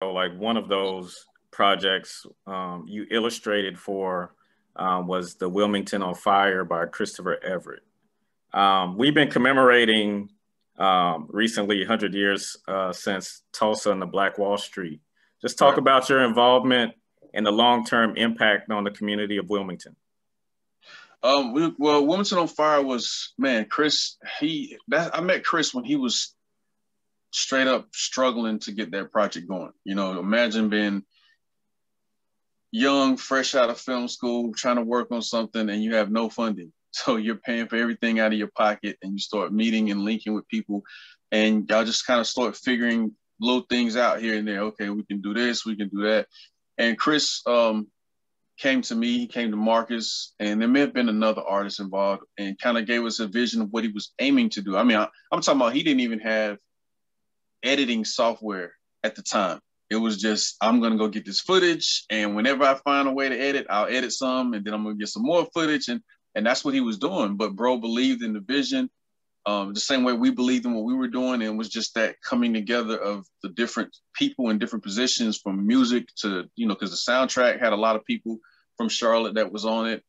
So, like one of those projects you illustrated for was the Wilmington on Fire by Christopher Everett. We've been commemorating recently 100 years since Tulsa and the Black Wall Street. Just talk Right. about your involvement and the long-term impact on the community of Wilmington. Well, Wilmington on Fire was, man, Chris. I met Chris when he was straight up struggling to get that project going. You know, imagine being young, fresh out of film school, trying to work on something, and you have no funding. So you're paying for everything out of your pocket, and you start meeting and linking with people, and y'all just kind of start figuring little things out here and there. Okay, we can do this, we can do that. And Chris came to me, he came to Marcus, and there may have been another artist involved, and kind of gave us a vision of what he was aiming to do. I mean, I'm talking about he didn't even have editing software at the time. It was just, I'm going to go get this footage. And whenever I find a way to edit, I'll edit some. And then I'm going to get some more footage. And that's what he was doing. But bro believed in the vision the same way we believed in what we were doing. And it was just that coming together of the different people in different positions, from music to, you know, because the soundtrack had a lot of people from Charlotte that was on it.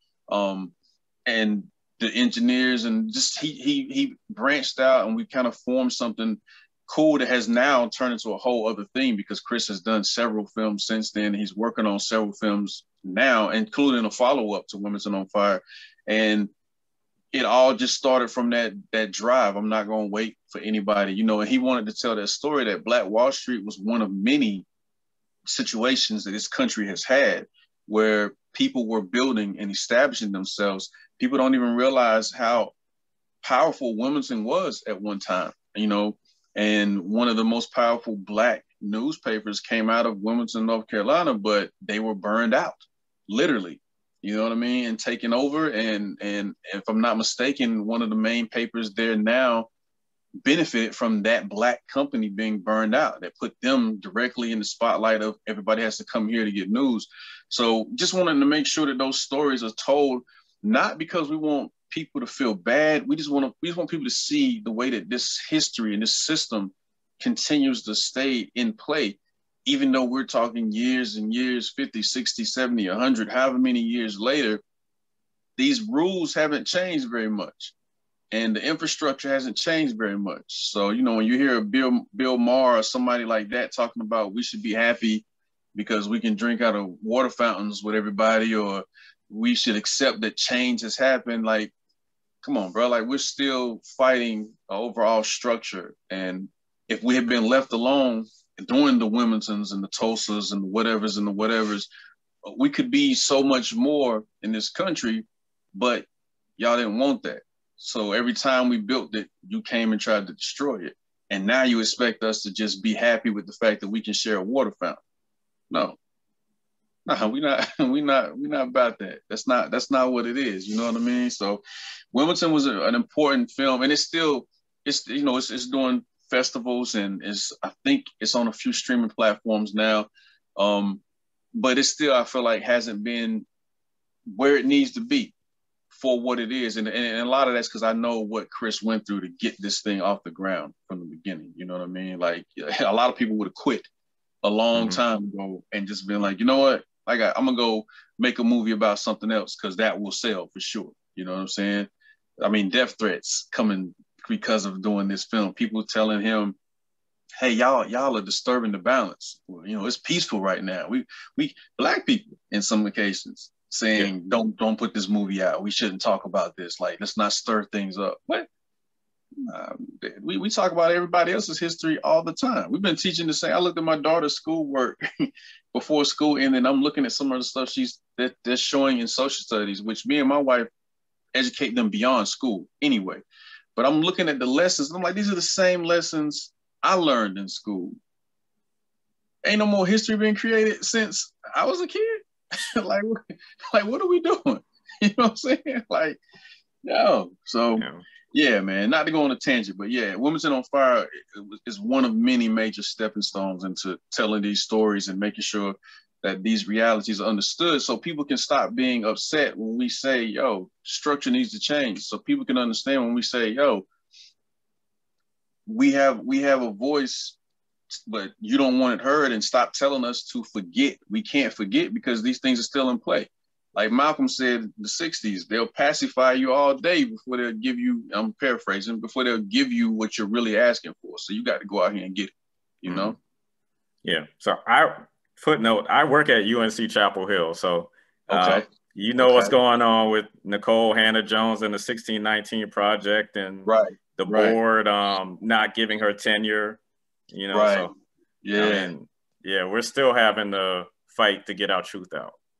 And the engineers, and just he branched out, and we kind of formed something cool that has now turned into a whole other thing, because Chris has done several films since then. He's working on several films now, including a follow-up to Wilmington on Fire. And it all just started from that drive. I'm not going to wait for anybody, you know, and he wanted to tell that story that Black Wall Street was one of many situations that this country has had where people were building and establishing themselves. People don't even realize how powerful Wilmington was at one time, you know. And one of the most powerful Black newspapers came out of Wilmington, North Carolina, but they were burned out, literally. You know what I mean? And taken over. And if I'm not mistaken, one of the main papers there now benefited from that Black company being burned out. That put them directly in the spotlight of everybody has to come here to get news. So just wanted to make sure that those stories are told, not because we want people to feel bad. We just want people to see the way that this history and this system continues to stay in play, even though we're talking years and years, 50, 60, 70, 100, however many years later. These rules haven't changed very much, and the infrastructure hasn't changed very much. So, you know, when you hear a Bill Maher or somebody like that talking about we should be happy because we can drink out of water fountains with everybody, or we should accept that change has happened, like, come on, bro. Like, we're still fighting an overall structure. And if we had been left alone during the Wilmingtons and the Tulsas and the whatevers, we could be so much more in this country, but y'all didn't want that. So every time we built it, you came and tried to destroy it. And now you expect us to just be happy with the fact that we can share a water fountain. No, we're not about that. That's not what it is. You know what I mean? So Wilmington was an important film, and it's doing festivals, and I think it's on a few streaming platforms now. But it's still, I feel like, hasn't been where it needs to be for what it is. And a lot of that's because I know what Chris went through to get this thing off the ground from the beginning. You know what I mean? Like, a lot of people would have quit a long time ago and just been like, you know what? I'm going to go make a movie about something else because that will sell for sure. You know what I'm saying? I mean, death threats coming because of doing this film. People telling him, hey, y'all are disturbing the balance. Well, you know, it's peaceful right now. We Black people in some occasions saying, don't put this movie out. We shouldn't talk about this. Like, let's not stir things up. What? We talk about everybody else's history all the time. We've been teaching the same. I looked at my daughter's schoolwork before school ended, and I'm looking at some of the stuff they're showing in social studies, which me and my wife educate them beyond school anyway. But I'm looking at the lessons, and I'm like, these are the same lessons I learned in school. Ain't no more history being created since I was a kid. like what are we doing? You know what I'm saying? Like, no. So yeah, man, not to go on a tangent, but yeah, Wilmington on Fire is one of many major stepping stones into telling these stories and making sure that these realities are understood, so people can stop being upset when we say, yo, structure needs to change. So people can understand when we say, yo, we have a voice but you don't want it heard and stop telling us to forget. We can't forget because these things are still in play. Like Malcolm said, the 60s, they'll pacify you all day before they'll give you, I'm paraphrasing, before they'll give you what you're really asking for. So you got to go out here and get it, you know? Yeah. So footnote, I work at UNC Chapel Hill. So, okay. You know what's going on with Nicole Hannah-Jones and the 1619 project and the board not giving her tenure, you know, so yeah. I mean, yeah, we're still having to fight to get our truth out.